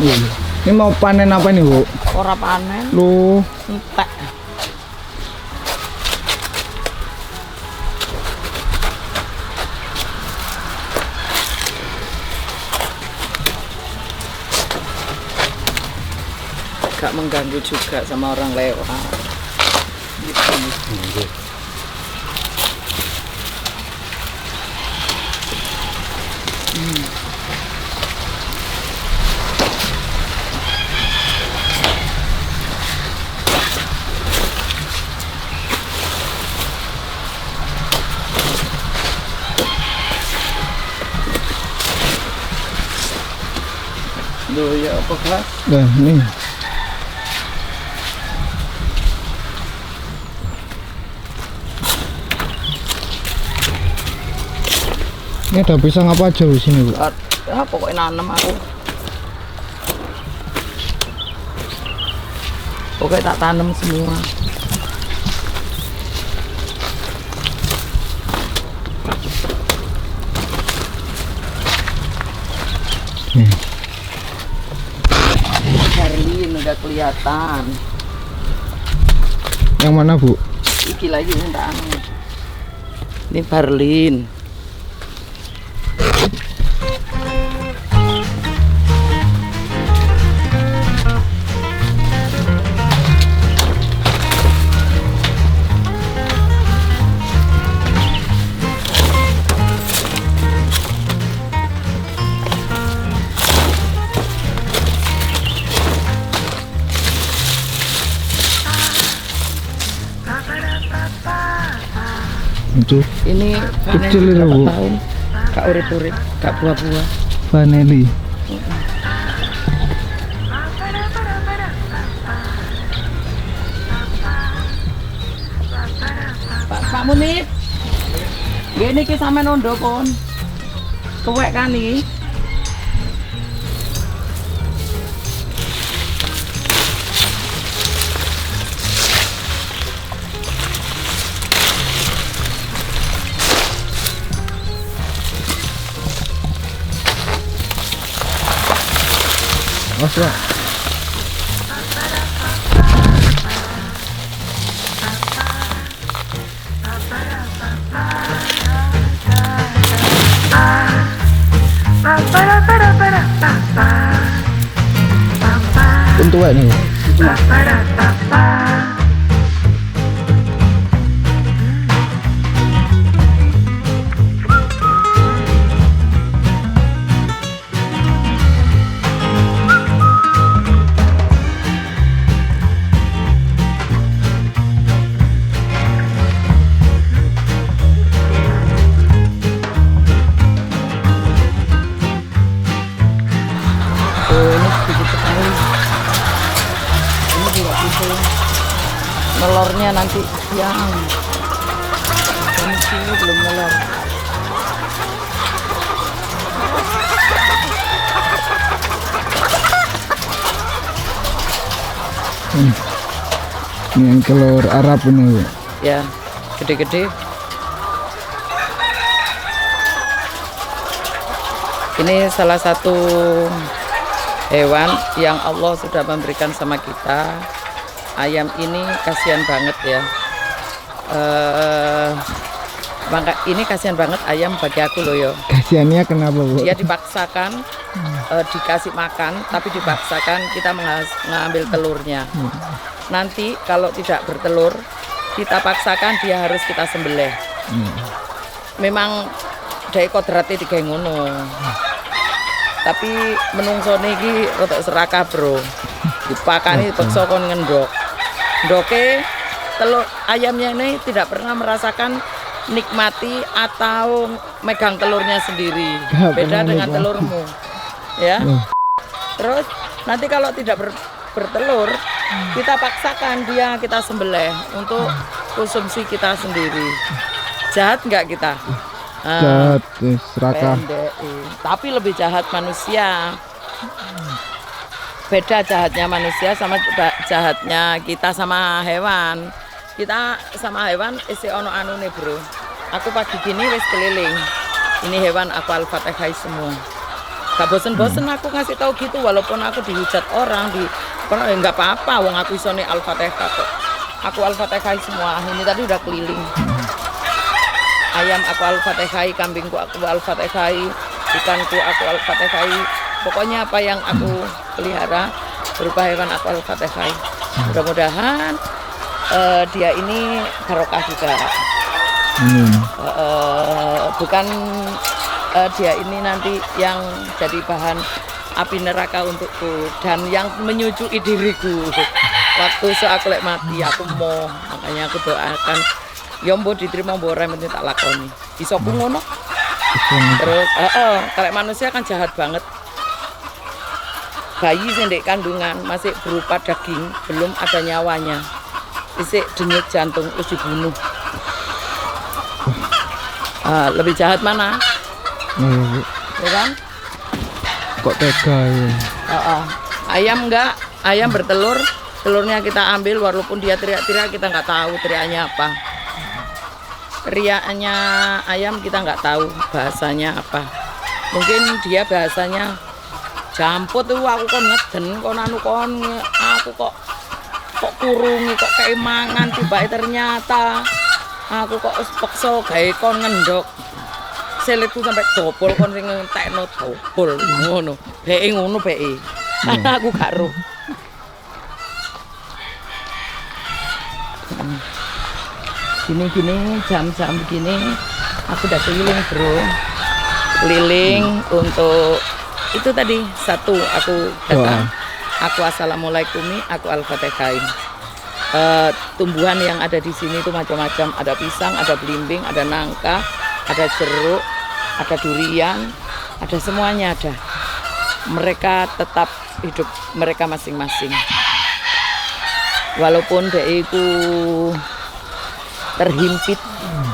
Iya. Ini mau panen apa nih, Bu? Ora panen. Lu Entek. Gak mengganggu juga sama orang lewat. Gitu. Duh ya apa Kak? nah nih. Ini ada pisang apa aja di sini, Bu? Ah, pokoknya nanam aku. Pokoknya tak tanam semua. Berlin udah kelihatan. Yang mana, Bu? Iki lagi enggak. Ini Berlin. Itu Ini kecil itu, Bu. tahun. Kak urip-urip, kak buah-buah. Vanili. Pak Munib. Gini ki sampe nondo pun. Kewek kan iki. Mas, Pak. Untuk ini, Bu. Nelornya nanti siang. Jam sini belum nelor. Ini yang telur Arab ini, Bu. Ya, gede-gede. Ini salah satu hewan yang Allah sudah memberikan sama kita. Ayam ini kasihan banget ya. Maka ini kasihan banget ayam bagi aku loh yo. Kasiannya kenapa, Bu? Dia dipaksakan dikasih makan, tapi dipaksakan kita mengambil telurnya. Nanti kalau tidak bertelur, kita paksakan dia harus kita sembelih. Memang dari kodratnya digawe ngono. Tapi menungso niki rotok serakah, Bro. Dipakani paksa kon ngendok. Ndoke telur ayamnya ini tidak pernah merasakan nikmati atau megang telurnya sendiri. Beda dengan telurmu. Ya. Terus nanti kalau tidak bertelur, kita paksakan dia kita sembelih untuk konsumsi kita sendiri. Jahat nggak kita? Jahat, serakah. Tapi lebih jahat manusia. Beda jahatnya manusia sama jahatnya kita sama hewan. Kita sama hewan isi ono anu nih, Bro. Aku pagi gini wis keliling. Ini hewan aku al-fatihai semua. Gak bosen-bosen aku ngasih tahu gitu, walaupun aku dihujat orang nggak apa-apa, wong aku isone Al-Fatihah kok. Aku Al-Fatihah semua. Ini tadi udah keliling. Ayam aku Al-Fatihah, kambingku aku Al-Fatihah, ikanku aku Al-Fatihah. Pokoknya apa yang aku pelihara berupa hewan aku Al-Fatihah. Mudah-mudahan dia ini barokah juga. Bukan dia ini nanti yang jadi bahan api neraka untukku dan yang menyucui diriku waktu aku lek mati. Aku mau, makanya aku doakan ya mbok diterima mbok ora penting tak lakoni iso ku ngono. Terus kalau manusia kan jahat banget. Bayi sing ndek kandungan masih berupa daging, belum ada nyawanya, isik denyut jantung terus dibunuh. Lebih jahat mana? Ya kan? Kok tega ya? Ayam enggak, ayam bertelur, telurnya kita ambil walaupun dia teriak-teriak kita nggak tahu teriaknya apa. Teriaknya ayam kita nggak tahu bahasanya apa. Mungkin dia bahasanya jamput tuh aku kon ngeden kon anu kon aku kok kurungi kok keimangan tiba ternyata aku kok pekso gawe kon ngendok. Selitku sampai dobol kon sing ngentekno dobol ngono. Beke ngono beke. Aku gak ro. Gini-gini jam-jam begini aku udah keliling bro. Keliling untuk itu tadi satu aku datang. Aku assalamualaikumi, aku Al-Fatihah. Tumbuhan yang ada di sini itu macam-macam, ada pisang, ada belimbing, ada nangka, ada jeruk, ada durian, ada semuanya ada. Mereka tetap hidup mereka masing-masing. Walaupun deiku terhimpit,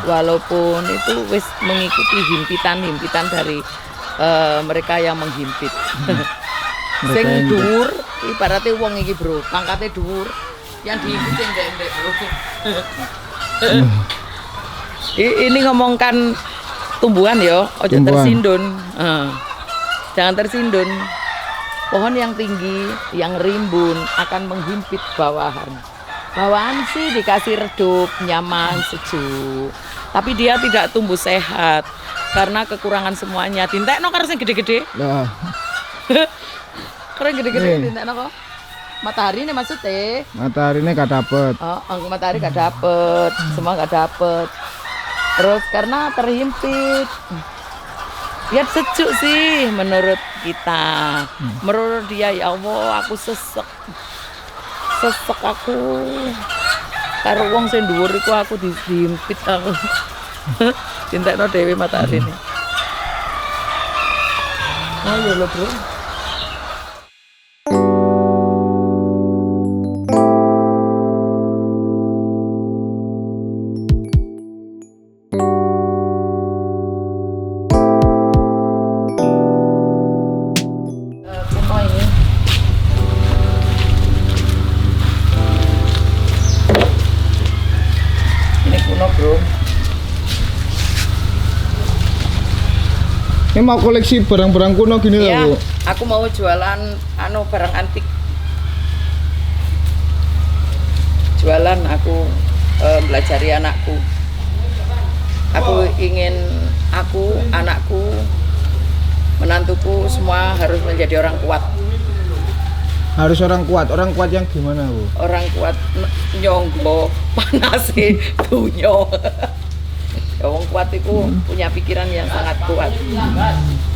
walaupun itu wis mengikuti himpitan dari mereka yang menghimpit. Sing dhuwur ibaratnya wong iki bro, pangkatnya dhuwur, yang dihimpit sing ndek-ndek bro. Ini ngomongkan tumbuhan ya, ojo tersindun. Jangan tersindun. Pohon yang tinggi, yang rimbun akan menghimpit bawahan. Bawahan sih dikasih redup, nyaman, sejuk. Tapi dia tidak tumbuh sehat karena kekurangan semuanya. Dintekno karo sing gede-gede. Nah. Karo gede-gede dintekno kok. Matahari ini maksudnya. Matahari ini gak dapet. Matahari gak dapet, semua gak dapet. Terus karena terhimpit. Ya sejuk sih menurut kita. Menurut dia ya Allah aku sesek aku. Karo wong sing dhuwur iku aku dihimpit aku. Dintekno dhewe matahari ini. Ayo lho bro. Ini mau koleksi barang-barang kuno gini ya, loh Bu. Aku mau jualan barang antik. Jualan aku belajari anakku. Aku ingin anakku, menantuku semua harus menjadi orang kuat. Harus orang kuat yang gimana Bu? Orang kuat nyonggo panase dunya. Ya wong kuat itu punya pikiran yang sangat kuat.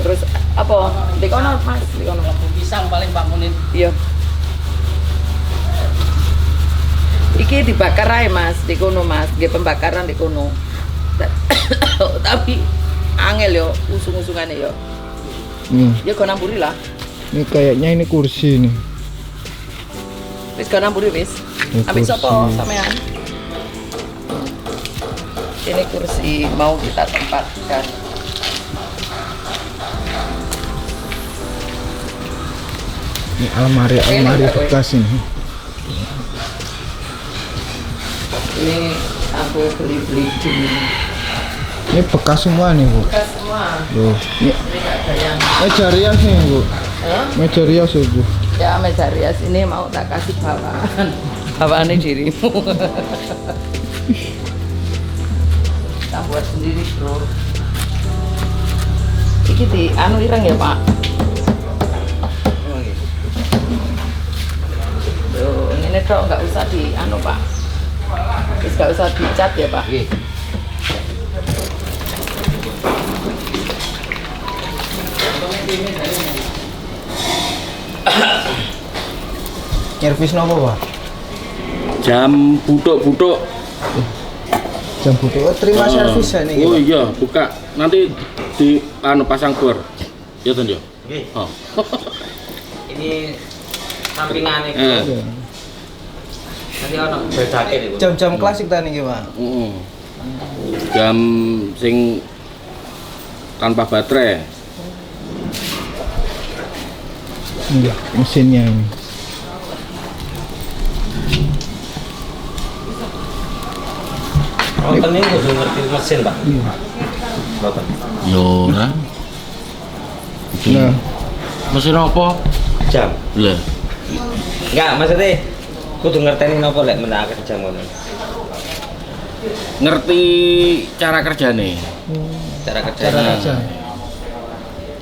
Terus apa? Di kono Mas, di kono pisang paling Pak Munin. Iya. Iki dibakar ae Mas, di kono Mas, nggih pembakaran di kono. Tapi angel yo usung-usungane yo. Ya kok nampuri lah. Ini kayaknya ini kursi nih. Wis kok nampuri wis. Ambek sapa sampean? Ini kursi mau kita tempatkan. Ini almari bekas ini. Ini aku beli di Ini bekas semua nih Bu. bekas semua. Loh, Meja rias nih Bu. Hah? Meja rias ya Bu. Ya meja rias ini mau tak kasih bawaan. Bawaannya dirimu. Kita buat sendiri bro. Iki di anu ireng ya Pak. Tuh, ini dok nggak usah di anu Pak. Terus nggak usah dicat ya Pak. Servis nopo Pak? Jam butuk-butuk. Jam butuh terima servis ya nih. Oh iya, buka. Nanti di pasang bor. Ya Ton ya. Nggih. Oh. Ini sampingan iki. Eh. Nanti ono bedake niku. Jam-jam klasik ta niki Pak. Jam sing tanpa baterai. Iya, mesinnya ini. Wonten niku kudu ngerti mesin, Pak. Iya. Mboten. Yo ora. Nah, Mesin apa? Jam. Lah, Enggak, maksudnya kudu ngerteni napa lek menake jam ngono. ngerti cara kerjane. Cara cara kerjanya. kerja.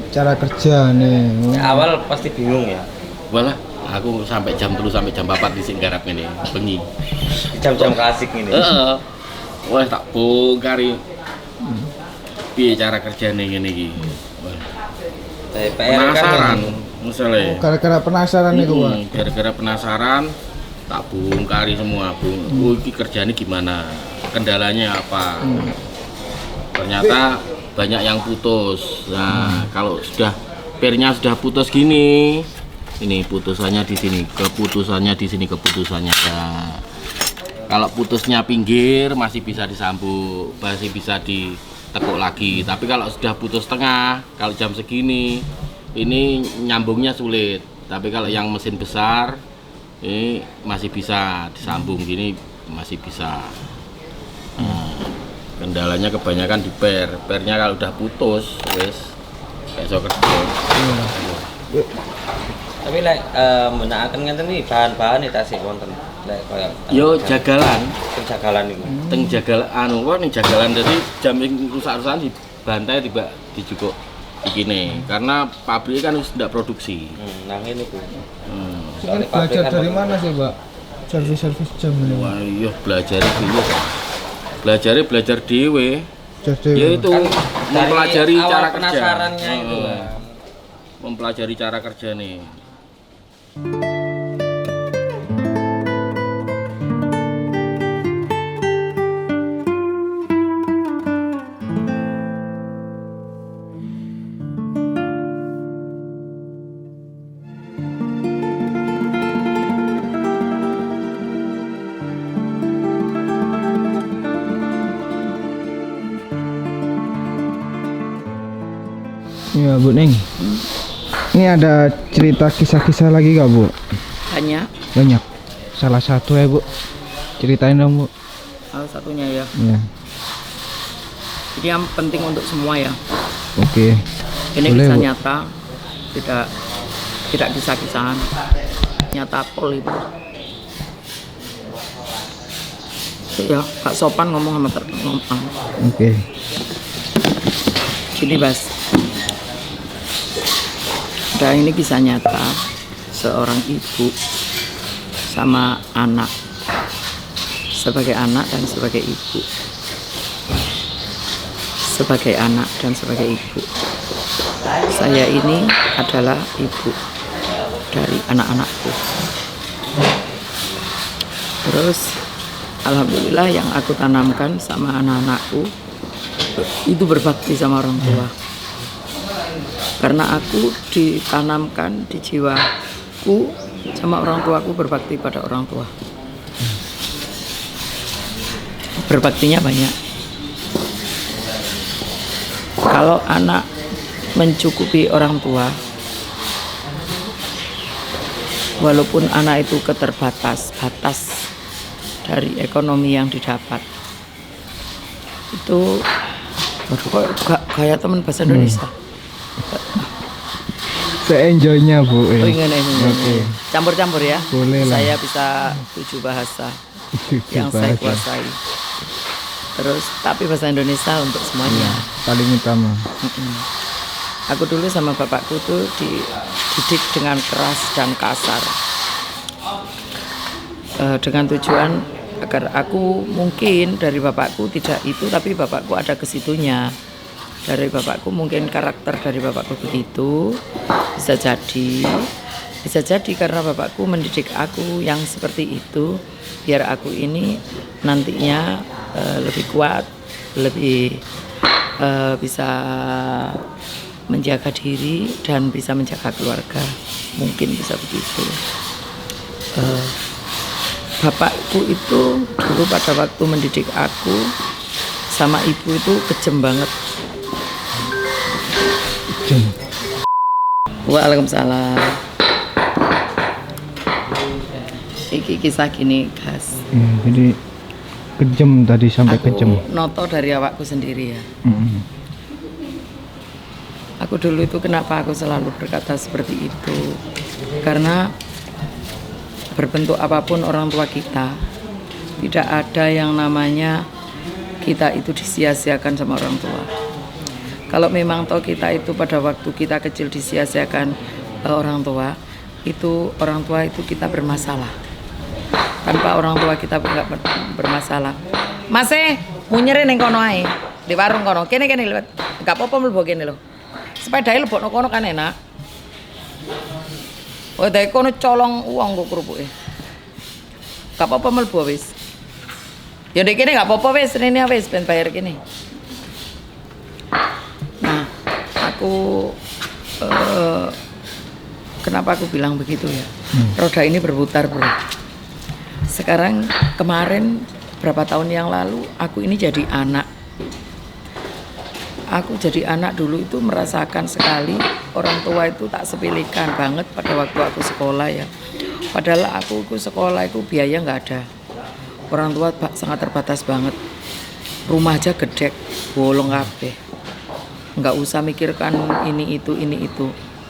Cara kerja nih. Awal pasti bingung ya. Walah, aku sampai jam 3 sampai jam 4 di sing garap ngene, bengi. Jam-jam klasik ini. Heeh. Wah, tak bongkari. Piye cara kerjane ngene iki? Wah, Saya PR kan penasaran misalnya. Gara-gara penasaran itu Pak. Gara-gara penasaran tak bongkari semua, Bung. Oh, ini kerjanya gimana? Kendalanya apa? Ternyata banyak yang putus. Nah, kalau sudah pernya sudah putus gini, ini putusannya di sini, keputusannya di sini, keputusannya ya. Kalau putusnya pinggir masih bisa disambung, masih bisa ditekuk lagi. Tapi kalau sudah putus tengah, kalau jam segini, ini nyambungnya sulit. Tapi kalau yang mesin besar, ini masih bisa disambung gini, masih bisa. Nah, kendalanya kebanyakan di pernya kalau udah putus, wes kayak so kerja. Tapi lek menakaken ngenten iki bahan-bahan iki tasih wonten. Lek koyo Yo jagalan, jagalan niku. teng jagal anu kok ning jagalan dadi jam sing rusak-rusakan dibantai tiba dijukuk ikine karena pabrik kan wis ndak produksi. Nah ngene iku. Ini belajar dari mana sih Pak? Servis-servis jam ini. Wah, iya belajar dulu. Belajar dhewe. Jadi Yaitu mempelajari awal cara kerja. penasarannya itu. Heeh. Mempelajari cara kerja nih. Iya Bu Neng. Ini ada cerita kisah-kisah lagi gak Bu? Banyak. Banyak. Salah satu ya Bu. Ceritain dong Bu. Salah satunya ya. Iya. Ini yang penting untuk semua ya. Oke. Ini Boleh, kisah Bu. nyata, tidak kisah-kisahan, nyata pol itu. Ya, Kak sopan ngomong sama ngomong. Oke. Gini Bas. Nah, ini kisah nyata seorang ibu sama anak, sebagai anak dan sebagai ibu, sebagai anak dan sebagai ibu. Saya ini adalah ibu dari anak-anakku. Terus alhamdulillah yang aku tanamkan sama anak-anakku itu berbakti sama orang tua. Karena aku ditanamkan di jiwaku sama orang tuaku berbakti pada orang tua. Berbaktinya banyak. Kalau anak mencukupi orang tua, walaupun anak itu batas dari ekonomi yang didapat, itu waduh kok gak kayak teman bahasa Indonesia. Se-enjoynya Bu. Oh ingin ini. Oke. Campur-campur ya. Boleh lah. Saya bisa 7 bahasa yang saya kuasai. Terus tapi bahasa Indonesia untuk semuanya. Paling utama. Aku dulu sama bapakku tuh dididik dengan keras dan kasar. Dengan tujuan agar aku mungkin dari bapakku tidak itu, tapi bapakku ada ke situnya. Dari bapakku mungkin karakter dari bapakku begitu, bisa jadi karena bapakku mendidik aku yang seperti itu, biar aku ini nantinya lebih kuat, lebih bisa menjaga diri dan bisa menjaga keluarga, mungkin bisa begitu. Bapakku itu dulu pada waktu mendidik aku sama ibu itu kejam banget. Kejam. Waalaikumsalam. Iki kisah gini, Gas. Jadi kejam tadi sampai Aku kejam. noto dari awakku sendiri ya. Aku dulu itu kenapa aku selalu berkata seperti itu? Karena berbentuk apapun orang tua kita, tidak ada yang namanya kita itu disia-siakan sama orang tua. Kalau memang toh kita itu pada waktu kita kecil disia-siakan orang tua, itu orang tua itu kita bermasalah. Tanpa orang tua kita nggak bermasalah. Mas munyere ning kono ae, di warung kono. Kene lewat. Enggak apa-apa mlebu kene lho. Sepedahe lebokno kono kan enak. Oh, dari kono colong uang kok kerupuke. Gak apa-apa mlebu wis. Ya ndek kene gak apa-apa wis, rene wis ben bayar kene. Nah, aku kenapa aku bilang begitu ya? Roda ini berputar, Bro. Sekarang kemarin berapa tahun yang lalu aku ini jadi anak. Aku jadi anak dulu itu merasakan sekali orang tua itu tak sepelekan banget pada waktu aku sekolah ya. Padahal aku sekolah itu biaya nggak ada. Orang tua sangat terbatas banget. Rumah aja gedek, bolong kabeh. Nggak usah mikirkan ini itu.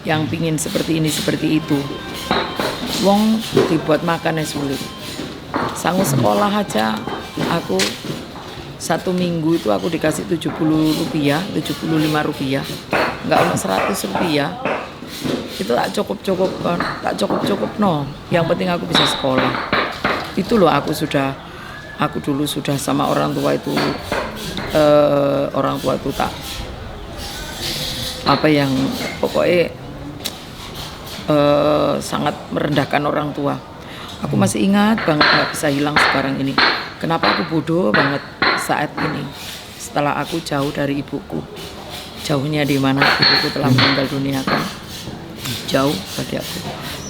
Yang pingin seperti ini seperti itu. Wong dibuat makannya sulit. Sanggup sekolah aja aku 1 minggu itu aku dikasih 70 rupiah, 75 rupiah, nggak ono 100 rupiah. Itu tak cukup no. Yang penting aku bisa sekolah. Itu loh aku dulu sudah sama orang tua itu tak apa yang pokoknya sangat merendahkan orang tua. Aku masih ingat banget, nggak bisa hilang sekarang ini. Kenapa aku bodoh banget saat ini setelah aku jauh dari ibuku. Jauhnya di mana ibuku telah meninggal dunia kan, jauh bagi aku,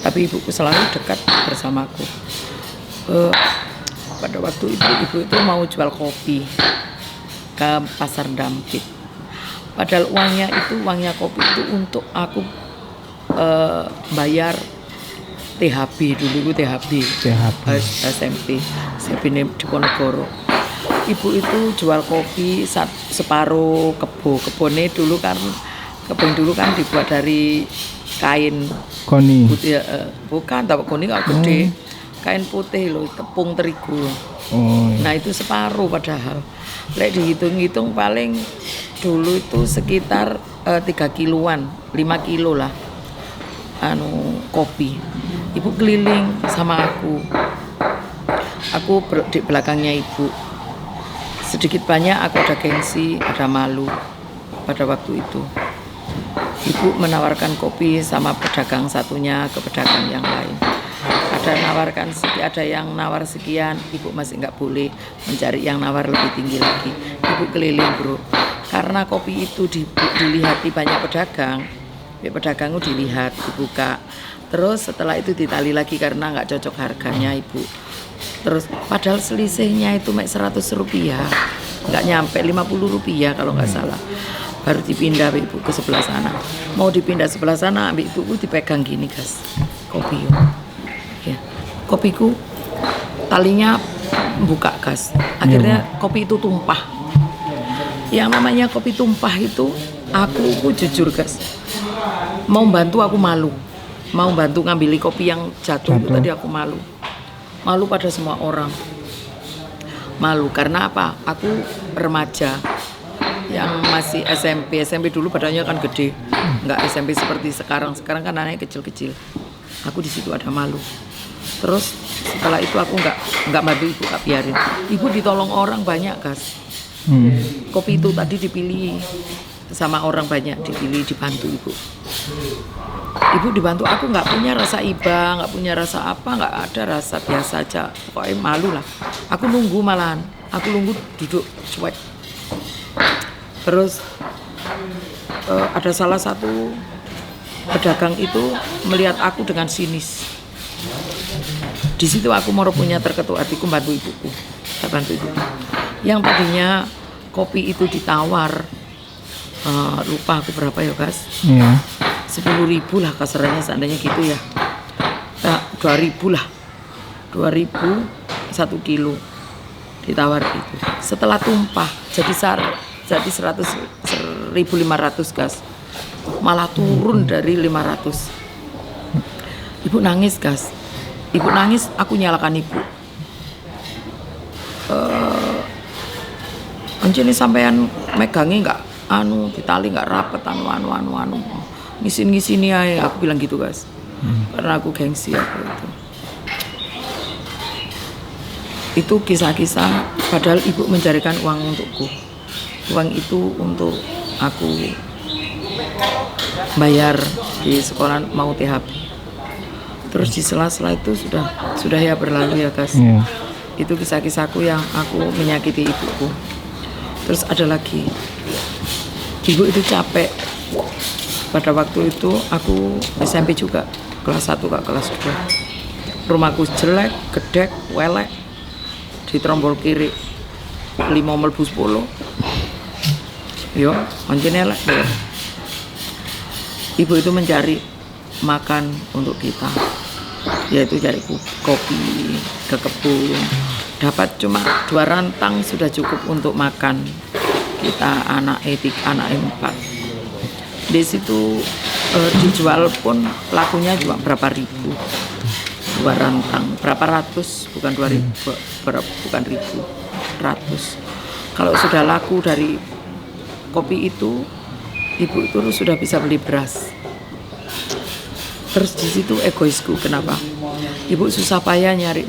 tapi ibuku selalu dekat bersamaku. Pada waktu itu ibu itu mau jual kopi ke pasar Dampit, padahal uangnya kopi itu untuk aku bayar THB dulu, THB. SMP di Ponorogo. Ibu itu jual kopi separuh kebunnya dulu kan dibuat dari kain Koni. putih, bukan tapi koni nggak gede, kain putih loh, tepung terigu. Nah itu separuh padahal. Lek dihitung-hitung paling dulu itu sekitar 3 kiloan, 5 kilo lah kopi. Ibu keliling sama aku di belakangnya ibu. Sedikit banyak aku ada gengsi, ada malu pada waktu itu. Ibu menawarkan kopi sama pedagang satunya ke pedagang yang lain. Ada yang nawar sekian, ibu masih nggak boleh mencari yang nawar lebih tinggi lagi. Ibu keliling, Bro. Karena kopi itu dilihati banyak pedagang, pedagangnya dilihat, dibuka. Terus setelah itu ditali lagi karena nggak cocok harganya ibu. Terus padahal selisihnya itu 100 rupiah, nggak nyampe 50 rupiah kalau nggak salah. Baru dipindah ibu ke sebelah sana. Mau dipindah sebelah sana, ibuku dipegang gini, Gas. Kopi ya. Kopiku talinya buka, Gas. Akhirnya kopi itu tumpah. Yang namanya kopi tumpah itu aku jujur, Gas. mau bantu aku malu, mau bantu ngambil kopi yang jatuh itu tadi aku malu pada semua orang, malu karena apa? Aku remaja yang masih SMP dulu badannya kan gede, nggak SMP seperti sekarang kan anaknya kecil-kecil. Aku di situ ada malu. Terus setelah itu aku nggak bantu ibu, nggak biarin. Ibu ditolong orang banyak, Gas. Kopi itu tadi dipilih sama orang banyak, dipilih, dibantu ibu. Ibu dibantu, aku nggak punya rasa iba, nggak punya rasa apa, nggak ada rasa biasa aja. Pokoknya malu lah. Aku nunggu malahan, aku nunggu duduk cuek. Terus ada salah satu pedagang itu melihat aku dengan sinis. Di situ aku mau punya terketuk hatiku bantu ibuku, saya bantu ibuku. Yang tadinya kopi itu ditawar, lupa aku berapa ya, Gas? Iya. 10.000 lah kasarannya seandainya gitu ya. 2.000 lah. 2.000 1 kilo ditawar itu. Setelah tumpah jadi 1.500, Gas. Malah turun dari 500. Ibu nangis, Gas. Ibu nangis, aku nyalakan ibu. Anjir sampean megangi nggak ditali nggak rapet ngisin ya, aku bilang gitu, Gas. Karena aku gengsi aku itu kisah-kisah, padahal ibu mencarikan uang untukku. Uang itu untuk aku bayar di sekolah mau THP. Terus di sela-sela itu sudah ya berlalu ya, Gas. Iya. Itu kisah-kisahku yang aku menyakiti ibuku. Terus ada lagi, ibu itu capek. Pada waktu itu aku SMP juga, kelas 1 ke kelas 2. Rumahku jelek, gedek, welek, di trombol kiri 5 mlebu 10. Yo, anjir elek ya. Ibu itu mencari makan untuk kita, yaitu cari kopi ke kebun. Dapat cuma 2 rantang sudah cukup untuk makan kita anak 4. Di situ dijual pun lakunya cuma berapa ribu, 2 rantang berapa ratus, bukan 2.000, bukan ribu, ratus. Kalau sudah laku dari kopi itu, ibu itu sudah bisa beli beras. Terus di situ egoisku, kenapa? Ibu susah payah nyari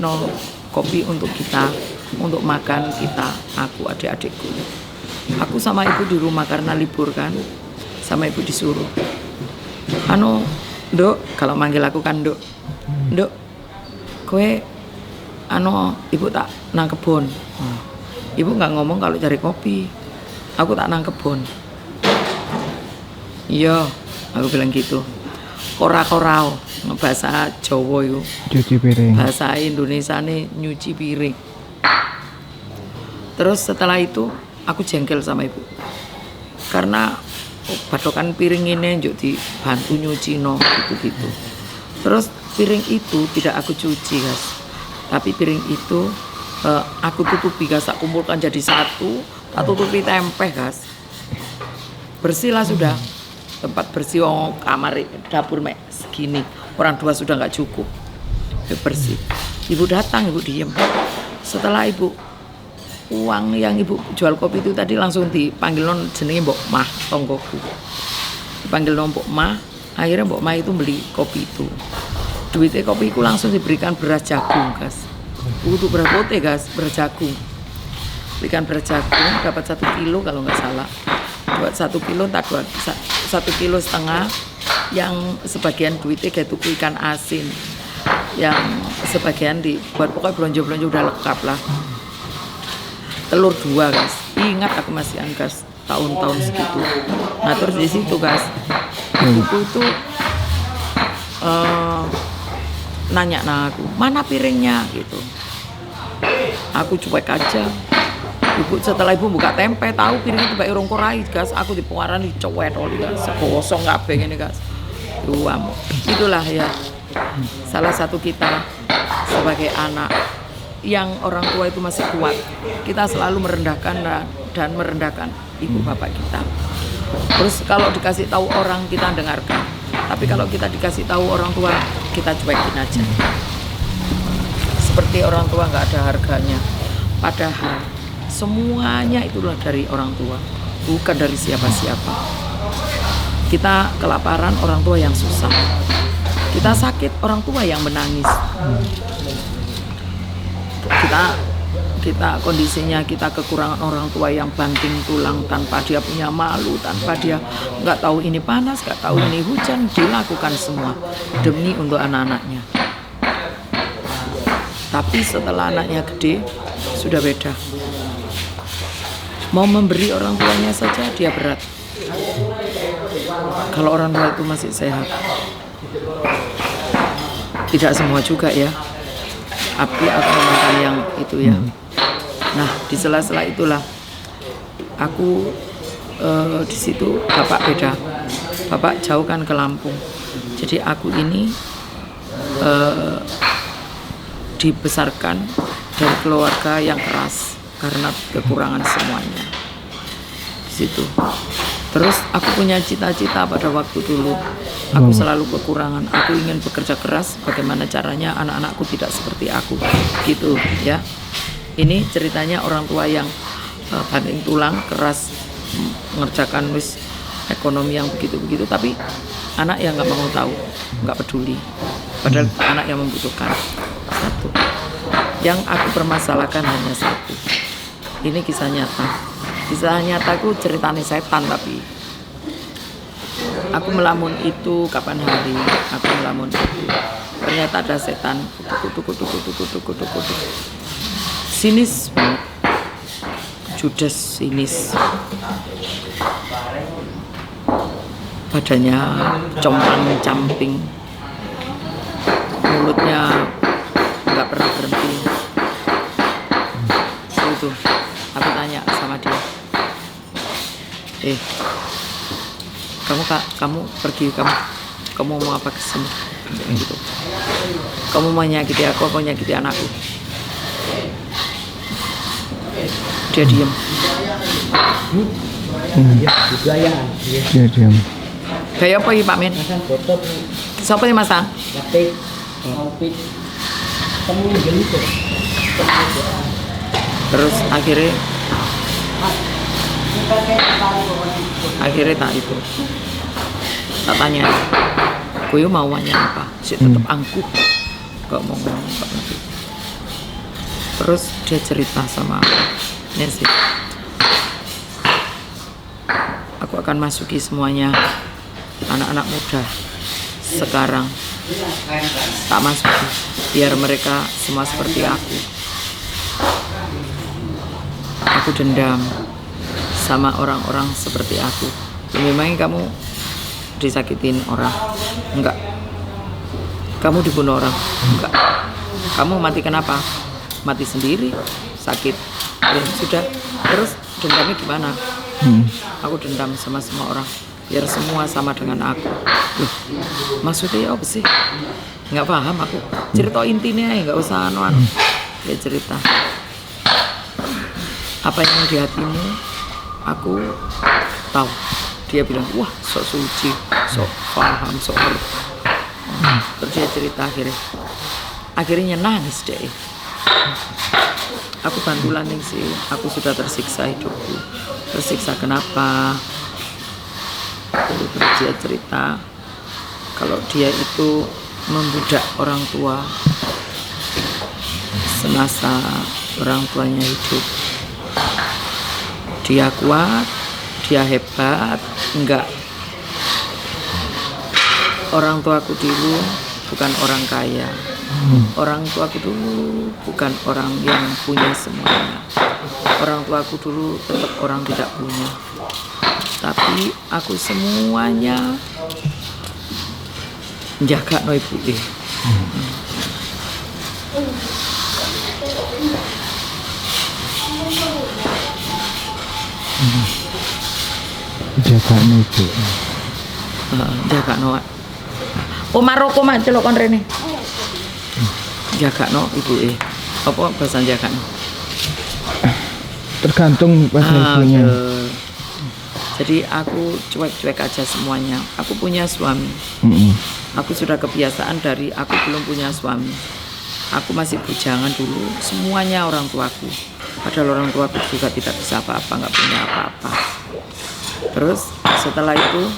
kopi untuk kita, untuk makan kita, aku, adik-adikku. Aku sama ibu di rumah karena libur kan, sama ibu disuruh. Nduk, kalau manggil aku kan Nduk, kowe, ibu tak nang kebon. Ibu nggak ngomong kalau cari kopi, aku tak nang kebon. Iya, aku bilang gitu. Kora-korao, bahasa Jawa itu. Cuci piring. Bahasa Indonesia nih nyuci piring. Terus setelah itu aku jengkel sama ibu. Karena badokan piring ini njuk dibantu nyuci gitu-gitu. Terus piring itu tidak aku cuci, Gas. Tapi piring itu aku tutupi, Gas, tak kumpulkan jadi satu, tak tutupi tempe, Gas. Bersih lah sudah. Tempat bersih, kamar dapur segini, orang 2 sudah nggak cukup, bersih. Ibu datang, ibu diem. Setelah ibu uang yang ibu jual kopi itu tadi langsung dipanggil jenenge Mbok Mah, tonggoku. Dipanggil Mbok Mah, akhirnya Mbok Mah itu beli kopi itu. Duitnya kopi itu langsung diberikan beras jagung, Gas. Untuk beras putih, Gas, beras jagung. Berikan beras jagung, dapat 1 kilo kalau nggak salah. Buat 1 kilo, tak 1,5 kilo, yang sebagian duitnya kayak tuku ikan asin, yang sebagian dibuat pokoknya belanja-belanja udah lengkap lah. Telur 2, Gas. Ingat aku masih angkas tahun-tahun segitu. Nah terus di situ, Gas, ibuku itu nanya aku, mana piringnya gitu. Aku cuek aja. Ibu setelah ibu buka tempe, tahu piringnya tiba urung korai, Gas. Aku di pengaran dicowet oli, Gas. Sekosong kabeh ngene, Gas. Itulah ya salah satu kita sebagai anak yang orang tua itu masih kuat. Kita selalu merendahkan dan merendahkan ibu bapak kita. Terus kalau dikasih tahu orang kita dengarkan. Tapi kalau kita dikasih tahu orang tua, kita cuekin aja. Seperti orang tua nggak ada harganya. Padahal semuanya itulah dari orang tua, bukan dari siapa-siapa. Kita kelaparan, orang tua yang susah. Kita sakit, orang tua yang menangis. Kita kondisinya kita kekurangan orang tua yang banting tulang tanpa dia punya malu, tanpa dia nggak tahu ini panas, nggak tahu ini hujan, dilakukan semua demi untuk anak-anaknya. Tapi setelah anaknya gede sudah beda. Mau memberi orang tuanya saja dia berat. Kalau orang tua itu masih sehat, tidak semua juga ya. Api atau mantan yang itu ya. Nah, di sela-sela itulah aku di situ bapak beda. Bapak jauh kan ke Lampung. Jadi aku ini dibesarkan dari keluarga yang keras karena kekurangan semuanya. Di situ. Terus aku punya cita-cita pada waktu dulu. Aku selalu kekurangan. Aku ingin bekerja keras. Bagaimana caranya anak-anakku tidak seperti aku, gitu ya. Ini ceritanya orang tua yang banting tulang keras mengerjakan ekonomi yang begitu-begitu, tapi anak yang nggak mau tahu, nggak peduli. Padahal anak yang membutuhkan. Satu. Yang aku permasalahkan hanya satu. Ini kisah nyata. Kisah nyataku ceritanya setan, tapi aku melamun itu kapan hari, aku melamun itu. Ternyata ada setan, kutuk. Sinis banget. Judes sinis. Badannya compang-camping. Mulutnya nggak pernah berhenti. Itu. Aku tanya sama dia. Kamu pergi, kamu mau apa kesini? Gitu. Kamu mau nyakiti aku apa nyakiti anakku? Dia diam. Dia diam. Gaya apa ya Pak Men? Siapa yang masang? Terus akhirnya tak itu. Tak tanya, gue mau apa? Si tetap angkuh, gak mau ngomong apa nanti. Terus dia cerita sama Nancy, aku akan masuki semuanya anak-anak muda sekarang, tak masuki biar mereka semua seperti aku. Aku dendam sama orang-orang seperti aku. Memangnya kamu disakitin orang? Enggak. Kamu dibunuh orang? Enggak. Kamu mati kenapa? Mati sendiri, sakit. Ya sudah. Terus dendamnya gimana? Aku dendam sama semua orang biar semua sama dengan aku. Loh, maksudnya apa sih? Nggak paham aku. Cerita intinya ya, nggak usah anu. Dia cerita apa yang di hatimu, aku tahu. Dia bilang, wah sok suci, sok paham, sok ngerti. Terus dia cerita akhirnya nangis deh. Aku bantulah nih sih, aku sudah tersiksa hidupku. Tersiksa kenapa? Terus dia cerita kalau dia itu membudak orang tua semasa orang tuanya hidup. Dia kuat, dia hebat, enggak. Orang tuaku dulu bukan orang kaya. Orang tuaku dulu bukan orang yang punya semuanya. Orang tuaku dulu tetap orang tidak punya. Tapi aku semuanya menjaga no ibu deh. Jaga ibu. Jaga no. Maroko mak celok kon rene. Jaga no ibu apa bahasa jaga no? Tergantung pada ibunya. Jadi aku cuek-cuek aja semuanya. Aku punya suami. Aku sudah kebiasaan dari aku belum punya suami. Aku masih bujangan dulu, semuanya orang tuaku. Padahal orang tuaku juga tidak bisa apa-apa, nggak punya apa-apa. Terus setelah itu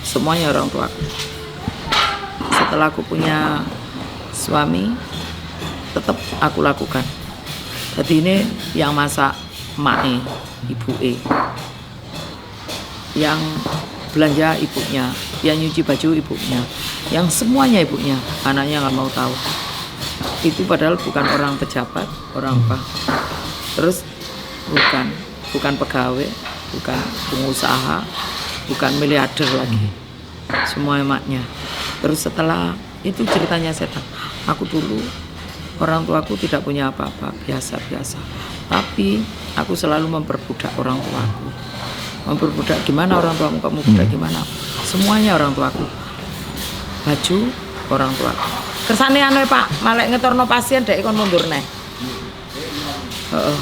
semuanya orang tuaku. Setelah aku punya suami, tetap aku lakukan. Jadi ini yang masak mae, ibu yang belanja ibunya, yang nyuci baju ibunya, yang semuanya ibunya, anaknya nggak mau tahu. Itu padahal bukan orang pejabat, orang apa. Terus bukan pegawai, bukan pengusaha, bukan miliarder lagi, semua emaknya. Terus setelah itu ceritanya setan. Aku dulu orang tuaku tidak punya apa-apa, biasa-biasa. Tapi aku selalu memperbudak orang tuaku. Memperbudak gimana orang tuamu, kamu budak gimana? Semuanya orang tuaku. Baju orang tuaku. Kersane anu Pak, malek ngetorno pasien dek kon mundur neh. Heeh.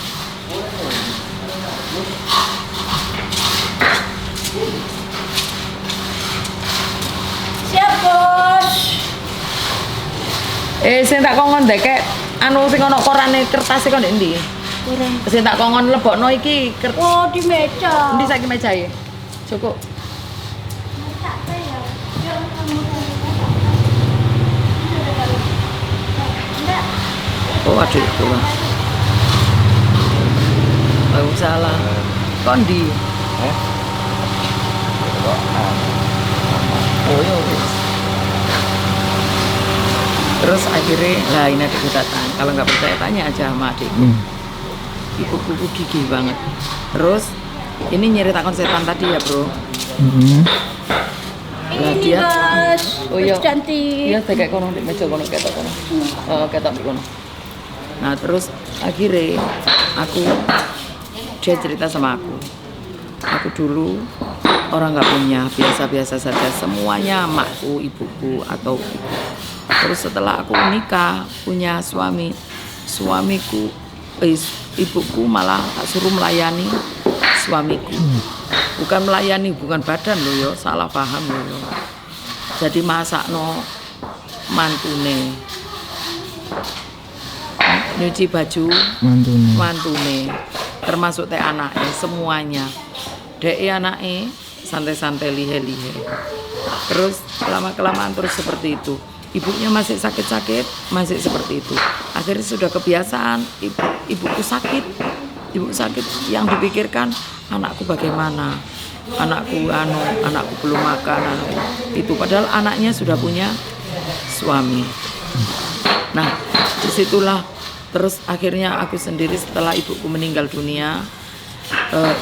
Siap, Bos. Sing tak kongkon ndek anu sing ana korane kertas e kok ndek ndi? Kurang. Sing tak kongkon lebokno iki Oh, di meja. Endi saiki mejae? Cukup. Oh, aduh itu lah. Salah. Kondi. Oh ya wis. Terus akhirnya, lah ini adikku datang. Kalau nggak percaya tanya aja sama adikku. Ibuku gigih banget. Terus ini nyeritakan setan tadi ya bro. Lah Ini, dia. Bos. Oh iya. Bos cantik. Iya kayak kono di meja kono ketok kono. Ketok di kono. Nah terus akhirnya dia cerita sama aku. Aku dulu orang nggak punya, biasa-biasa saja, semuanya emakku, ibuku atau terus setelah aku nikah punya suamiku ibuku malah tak suruh melayani suamiku, bukan melayani, bukan badan loh yo, salah paham loh yo. Jadi masakno mantune, nyuci baju mantune, termasuk teh anaknya semuanya. Dek anaknya santai-santai lihe-lihe. Terus lama-kelamaan terus seperti itu. Ibunya masih sakit-sakit, masih seperti itu. Akhirnya sudah kebiasaan, ibuku sakit. Ibu sakit, yang dipikirkan anakku bagaimana? Anakku belum makan. Itu padahal anaknya sudah punya suami. Nah, disitulah terus akhirnya aku sendiri setelah ibuku meninggal dunia.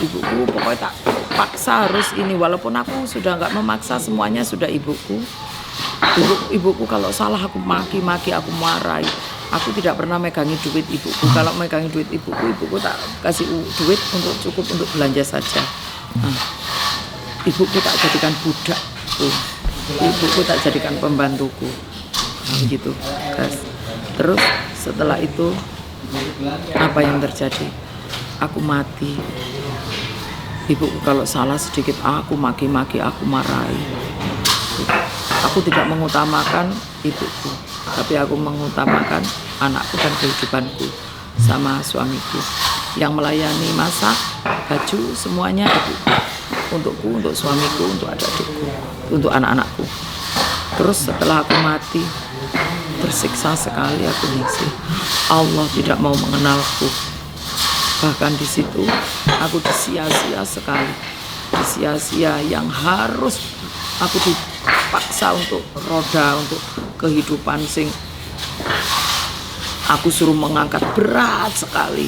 Ibuku pokoknya tak paksa harus ini, walaupun aku sudah nggak memaksa, semuanya sudah ibuku kalau salah aku maki-maki, aku marahi. Aku tidak pernah megangi duit ibuku. Kalau megangi duit ibuku tak kasih duit untuk cukup untuk belanja saja. Nah, ibuku tak jadikan budak, ibuku tak jadikan pembantuku. Nah, begitu guys. Terus setelah itu apa yang terjadi? Aku mati. Ibuku kalau salah sedikit aku maki-maki, aku marahi. Aku tidak mengutamakan ibuku, tapi aku mengutamakan anakku dan kehidupanku sama suamiku. Yang melayani masak, baju, semuanya ibuku. Untukku, untuk suamiku, untuk adik-adikku, untuk anak-anakku. Terus setelah aku mati, tersiksa sekali aku ningsih. Allah tidak mau mengenalku. Bahkan di situ aku disia-sia sekali, disia-sia yang harus aku dipaksa untuk roda, untuk kehidupan sing aku suruh mengangkat berat sekali,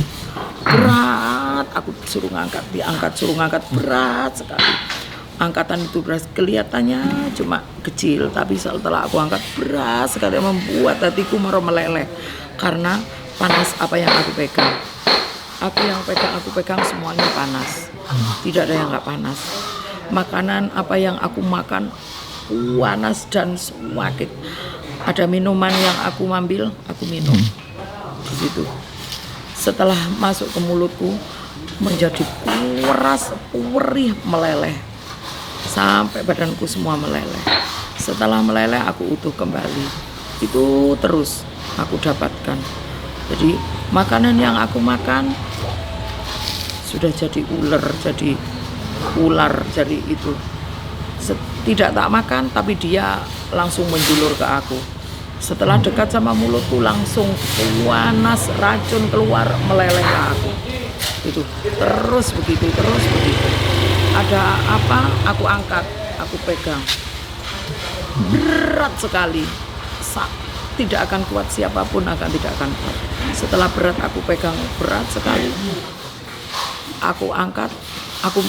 berat, aku suruh ngangkat berat sekali. Angkatan itu berat, kelihatannya cuma kecil, tapi setelah aku angkat berat sekali, membuat hatiku meleleh karena panas apa yang aku pegang. Aku pegang semuanya panas. Tidak ada yang nggak panas. Makanan apa yang aku makan panas dan sakit. Ada minuman yang aku ambil, aku minum. Di situ. Setelah masuk ke mulutku, menjadi keras, perih, meleleh. Sampai badanku semua meleleh. Setelah meleleh aku utuh kembali. Itu terus aku dapatkan. Jadi makanan yang aku makan sudah jadi ular, jadi itu. Tidak tak makan tapi dia langsung menjulur ke aku. Setelah dekat sama mulutku langsung panas, racun keluar, meleleh ke aku. Itu terus begitu. Ada apa? Aku angkat, aku pegang. Berat sekali. Tidak akan kuat, siapapun tidak akan kuat. Setelah berat aku pegang, berat sekali. Aku angkat, aku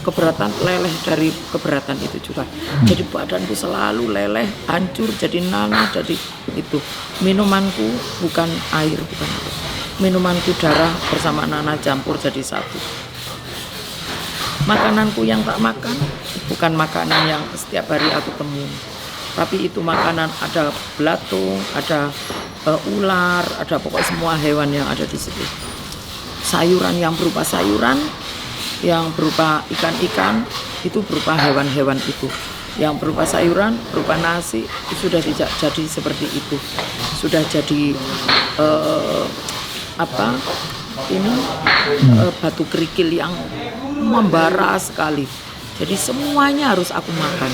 keberatan, leleh dari keberatan itu juga. Jadi badanku selalu leleh, hancur, jadi nanah, jadi itu. Minumanku bukan air, bukan apa. Minumanku darah bersama nanah campur jadi satu. Makananku yang tak makan bukan makanan yang setiap hari aku temui, tapi itu makanan ada belatung, ada ular, ada pokoknya semua hewan yang ada di situ. Sayuran yang berupa sayuran, yang berupa ikan-ikan, itu berupa hewan-hewan itu. Yang berupa sayuran, berupa nasi, itu sudah jadi seperti itu. Sudah jadi batu kerikil yang membara sekali. Jadi semuanya harus aku makan.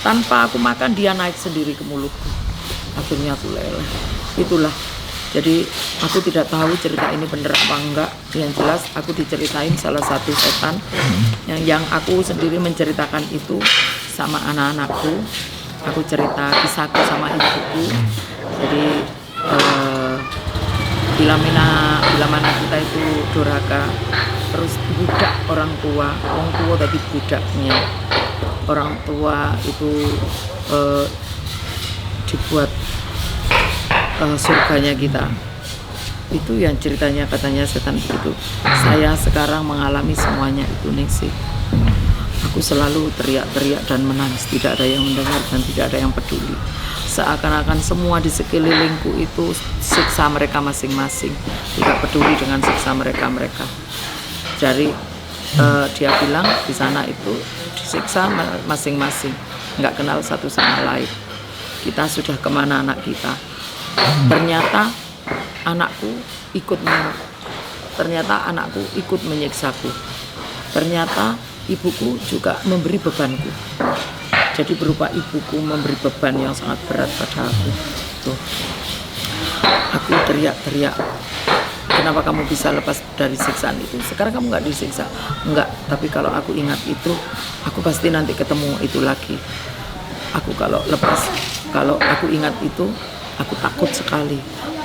Tanpa aku makan dia naik sendiri ke mulutku. Akhirnya aku leleh. Itulah. Jadi aku tidak tahu cerita ini benar apa enggak. Yang jelas aku diceritain salah satu setan yang aku sendiri menceritakan itu sama anak-anakku. Aku cerita kisahku sama ibuku. Jadi bila mana kita itu durhaka, terus budak orang tua tapi budaknya orang tua itu dibuat surganya kita. Itu yang ceritanya katanya setan begitu. Saya sekarang mengalami semuanya itu Ningsih. Aku selalu teriak-teriak dan menangis, tidak ada yang mendengar dan tidak ada yang peduli. Seakan-akan semua di sekelilingku itu siksa mereka masing-masing, tidak peduli dengan siksa mereka. Jadi dia bilang di sana itu disiksa masing-masing, nggak kenal satu sama lain. Kita sudah kemana anak kita? Ternyata anakku ikut menyiksaku. Ternyata ibuku juga memberi bebanku. Jadi berupa ibuku memberi beban yang sangat berat pada aku. Tuh. Aku teriak-teriak. Kenapa kamu bisa lepas dari siksaan itu? Sekarang kamu nggak disiksa. Enggak, tapi kalau aku ingat itu, aku pasti nanti ketemu itu lagi. Kalau aku ingat itu, aku takut sekali.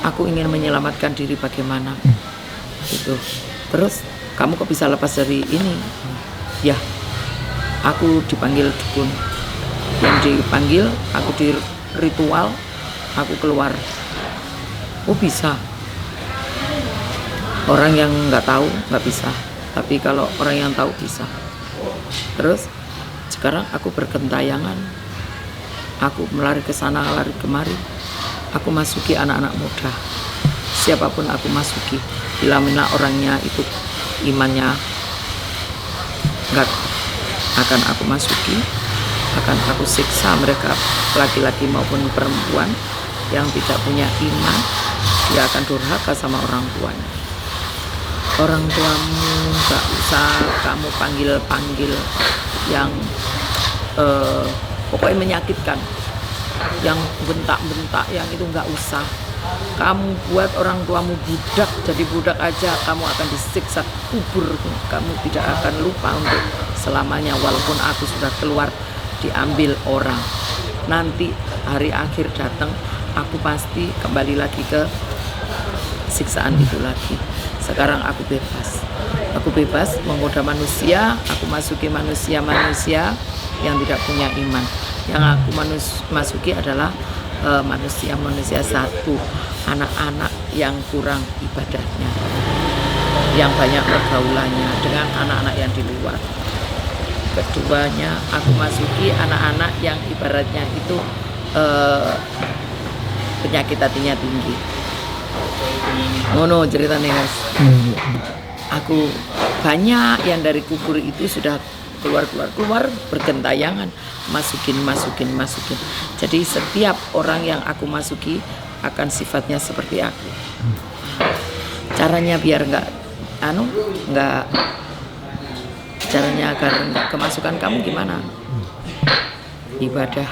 Aku ingin menyelamatkan diri bagaimana. Itu. Terus, kamu kok bisa lepas dari ini? Ya, aku dipanggil dukun. Yang dipanggil, aku di ritual, aku keluar. Oh bisa. Orang yang nggak tahu nggak bisa, tapi kalau orang yang tahu bisa. Terus sekarang aku bergentayangan, aku melari ke sana, lari kemari. Aku masuki anak-anak muda. Siapapun aku masuki, bila mana orangnya itu imannya nggak akan aku masuki, akan aku siksa mereka, laki-laki maupun perempuan yang tidak punya iman. Dia akan durhaka sama orang tuanya. Orang tuamu gak usah kamu panggil yang pokoknya menyakitkan, yang bentak-bentak, yang itu gak usah. Kamu buat orang tuamu budak, jadi budak aja kamu akan disiksa kubur. Kamu tidak akan lupa untuk selamanya, walaupun aku sudah keluar diambil orang. Nanti hari akhir datang, aku pasti kembali lagi ke siksaan itu lagi. Sekarang aku bebas menggoda manusia. Aku masuki manusia-manusia yang tidak punya iman. Yang aku masuki adalah manusia-manusia satu, anak-anak yang kurang ibadahnya, yang banyak pergaulannya dengan anak-anak yang di luar. Keduanya aku masuki anak-anak yang ibaratnya itu penyakit hatinya tinggi. Ngono ceritanya guys. Aku banyak yang dari kubur itu sudah keluar bergentayangan, masukin. Jadi setiap orang yang aku masuki akan sifatnya seperti aku. Caranya biar caranya agar nggak kemasukan kamu gimana? Ibadah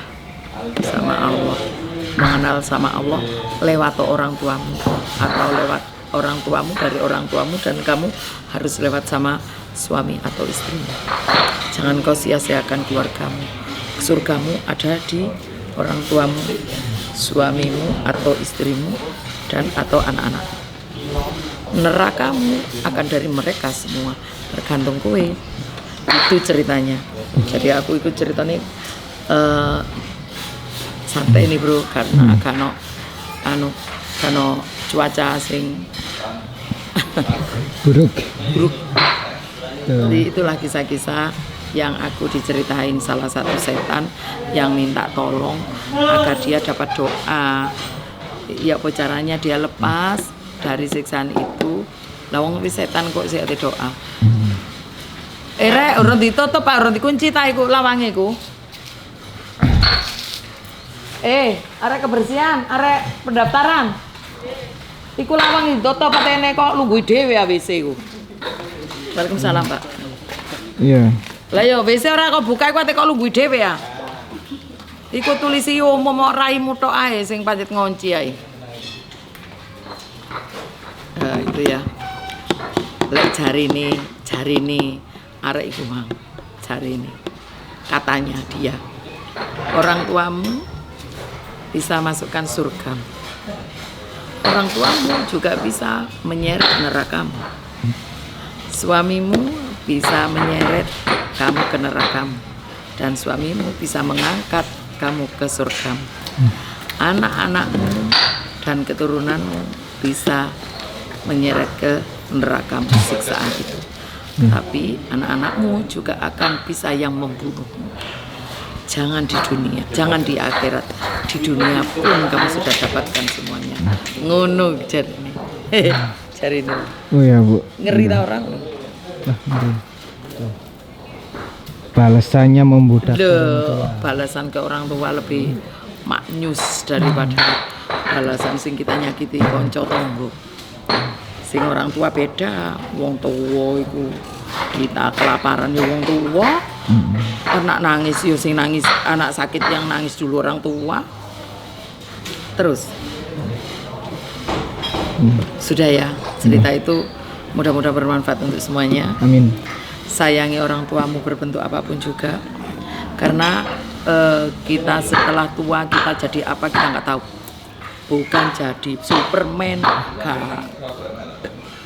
sama Allah, mengenal sama Allah lewat orang tuamu atau lewat orang tuamu dari orang tuamu, dan kamu harus lewat sama suami atau istrimu. Jangan kau sia-siakan keluargamu. Surgamu ada di orang tuamu, suamimu atau istrimu, dan atau anak-anak. Nerakamu akan dari mereka semua, tergantung kowe. Itu ceritanya. Jadi aku ikut ceritanya santai nih bro, karena kano cuaca sing buruk. Jadi itulah kisah-kisah yang aku diceritain salah satu setan yang minta tolong agar dia dapat doa. Ya apa caranya dia lepas dari siksaan itu. Lawang wis setan kok sik ate doa. Rek, urung ditutup, Pak, urung dikunci ta iku lawange iku. Arek kebersihan, arek pendaftaran. Iku lawang ditutup patene kok lungguh dhewe WC iku. Waalaikumsalam, Pak. Iya. Lah yo WC ora kok buka iku ate kok lungguh dhewe ya. Iku tulisi umum raimu tok ae sing pancet ngunci ae. Nah, itu ya. Lek jari ini arek iku mang. Jari ini. Katanya dia. Orang tuamu bisa masukkan surga. Orang tuamu juga bisa menyeret nerakamu. Suamimu bisa menyeret kamu ke nerakamu, dan suamimu bisa mengangkat kamu ke surgamu. Anak-anakmu dan keturunanmu bisa menyeret ke nerakamu, siksaan itu. Tapi anak-anakmu juga akan bisa yang membunuhmu. Jangan di dunia, jangan di akhirat. Di dunia pun kamu sudah dapatkan semuanya. Ngono jari ini. Oh ya Bu. Ngeri tak orang? Nah, ngeri. Balasannya membudak. Balasan ke orang tua lebih maknyus daripada balasan sing kita nyakiti konco tonggo. Sing orang tua beda, wong tua iku kita kelaparan ya wong tua. Anak nangis yo sing nangis, anak sakit yang nangis dulu orang tua. Terus sudah ya, cerita itu mudah-mudahan bermanfaat untuk semuanya. Amin. Sayangi orang tuamu berbentuk apapun juga, karena kita setelah tua kita jadi apa kita nggak tahu. Bukan jadi Superman, gak.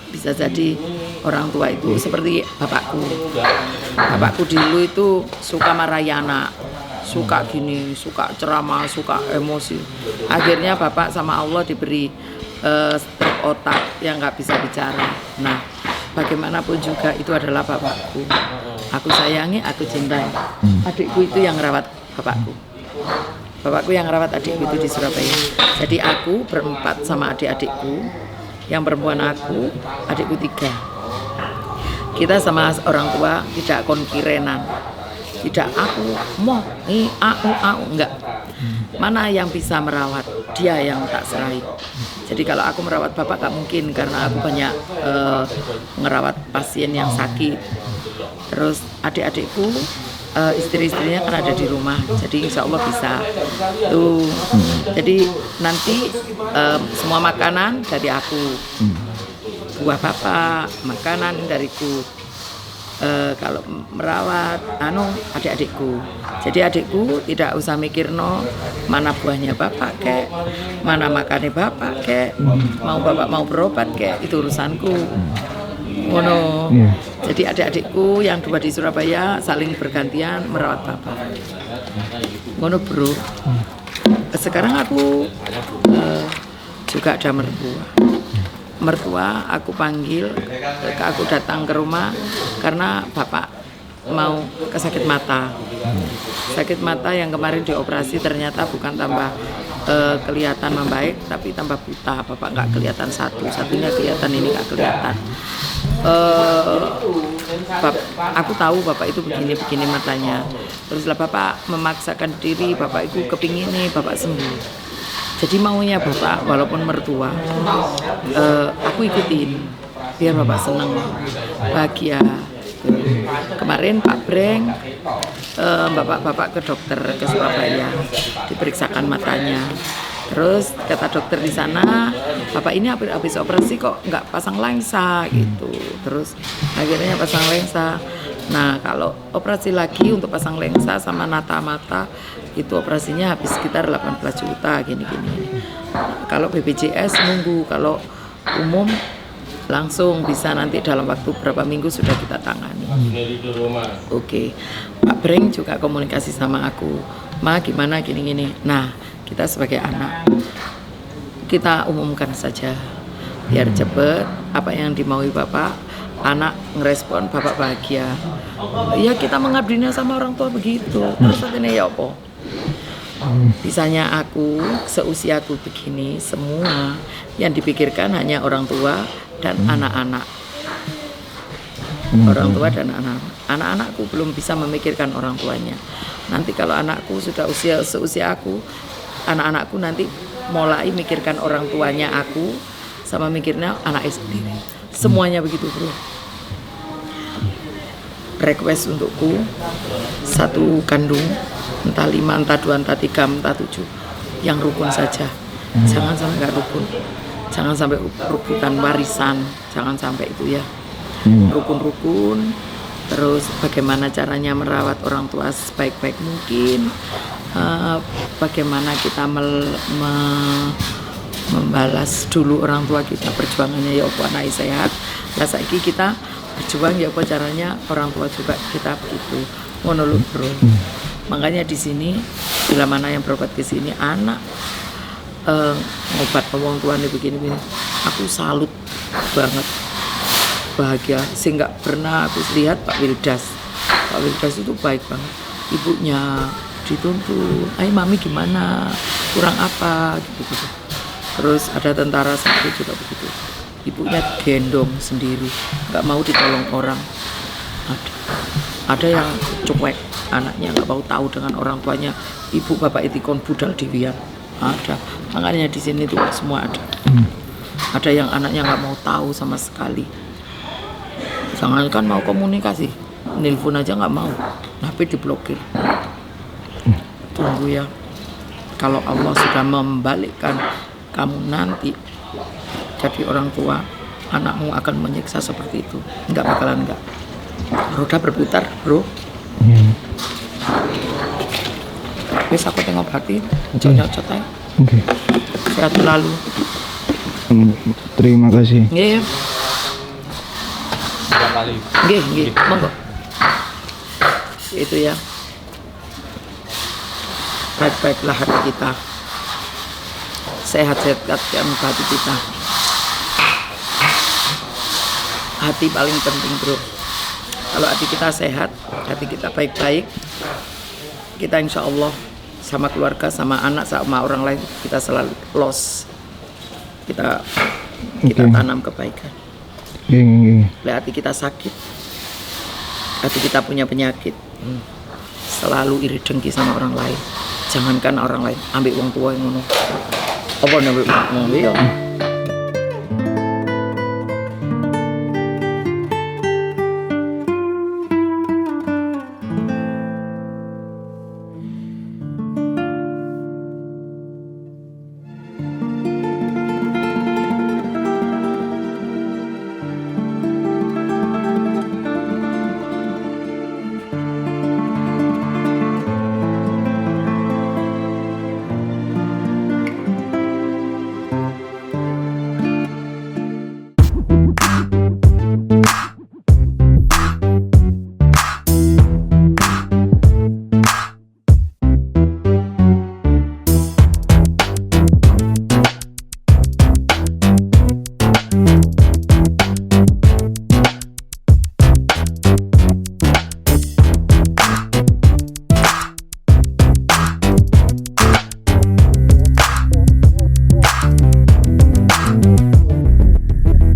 Bisa jadi orang tua itu seperti bapakku. Bapakku dulu itu suka marahi anak, suka gini, suka ceramah, suka emosi. Akhirnya bapak sama Allah diberi stroke otak yang nggak bisa bicara. Nah, bagaimanapun juga itu adalah bapakku. Aku sayangi, aku cintai. Adikku itu yang rawat bapakku. Bapakku yang rawat adikku itu di Surabaya. Jadi aku berempat sama adik-adikku. Yang perempuan aku, adikku 3. Kita sama orang tua tidak konkirenan. Tidak aku mau enggak. Mana yang bisa merawat, dia yang tak serahi. Jadi kalau aku merawat bapak gak mungkin, karena aku banyak ngerawat pasien yang sakit. Terus adik-adikku, istri-istrinya kan ada di rumah, jadi insya Allah bisa tuh. Jadi nanti semua makanan dari aku, buah bapak, makanan dariku. Kalau merawat adik-adikku, jadi adikku tidak usah mikir mana buahnya bapak kek, mana makannya bapak kek, mau bapak mau berobat kek, itu urusanku. Ngono. Jadi adik-adikku yang 2 di Surabaya saling bergantian merawat bapak. Ngono bro. Sekarang aku juga ada mertua aku panggil, aku datang ke rumah karena bapak mau sakit mata yang kemarin dioperasi, ternyata bukan tambah kelihatan membaik tapi tambah buta. Bapak nggak kelihatan satunya kelihatan, ini nggak kelihatan. Aku tahu bapak itu begini matanya. Teruslah bapak memaksakan diri, bapak itu kepingin nih bapak sembuh. Jadi maunya bapak walaupun mertua, aku ikutin biar bapak senang, bahagia. Kemarin Pak Breng, bapak ke dokter ke Surabaya, diperiksakan matanya. Terus kata dokter di sana, bapak ini habis operasi kok nggak pasang lensa gitu. Terus akhirnya pasang lensa. Nah kalau operasi lagi untuk pasang lensa sama nata mata itu operasinya habis sekitar 18 juta gini-gini. Kalau BPJS nunggu, kalau umum langsung bisa nanti dalam waktu berapa minggu sudah kita tangani. Oke. Pak Breng juga komunikasi sama aku, Ma gimana gini-gini. Nah kita sebagai anak kita umumkan saja biar cepet apa yang dimaui bapak, anak ngerespon bapak bahagia. Ya kita mengabdinya sama orang tua begitu. Terus ini ya apa? Bisanya aku seusiaku begini semua yang dipikirkan hanya orang tua dan anak-anak. Orang tua dan anak-anakku belum bisa memikirkan orang tuanya. Nanti kalau anakku sudah seusia aku, anak-anakku nanti mulai mikirkan orang tuanya aku sama mikirnya anaknya sendiri. Semuanya begitu bro. Request untukku 1 kandung, entah 5, entah 2, entah 3, entah 7, yang rukun saja. Jangan sampai nggak rukun, jangan sampai rebutan warisan, jangan sampai itu ya. Rukun-rukun. Terus bagaimana caranya merawat orang tua sebaik-baik mungkin, bagaimana kita membalas dulu orang tua kita perjuangannya ya apa anak sehat. Lah saiki kita berjuang ya apa caranya orang tua juga kita begitu. Ngono lho, bro. Makanya di sini bila mana yang berobat ke sini anak ngobat wong tuane begini-begini, aku salut banget. Bahagia sih nggak pernah aku lihat Pak Wildas itu baik banget, ibunya dituntun, ayo mami gimana, kurang apa gitu. Terus ada tentara satu juga begitu, ibunya gendong sendiri, nggak mau ditolong orang. Ada yang cuek, anaknya nggak mau tahu dengan orang tuanya, ibu bapak itikon budal diwian, ada. Makanya di sini tuh semua ada. Ada yang anaknya nggak mau tahu sama sekali. Jangankan mau komunikasi, nelpon aja nggak mau, HP diblokir. Tunggu ya, kalau Allah sudah membalikkan kamu nanti jadi orang tua, anakmu akan menyiksa seperti itu. Nggak bakalan nggak. Roda berputar, bro. Wes aku tengok hati, nyocot aja. Oke. Sehat selalu. Terima kasih. Iya. Nggih, monggo. Itu ya. Baik-baiklah hati kita. Sehat-sehatkan hati kita. Hati paling penting, bro. Kalau hati kita sehat, hati kita baik-baik, kita insya Allah sama keluarga, sama anak, sama orang lain kita selalu los. Kita tanam kebaikan. Lihat hati kita sakit, hati kita punya penyakit, selalu iri dengki sama orang lain. Jangankan orang lain, ambil uang tua yang ngono. Apa namanya?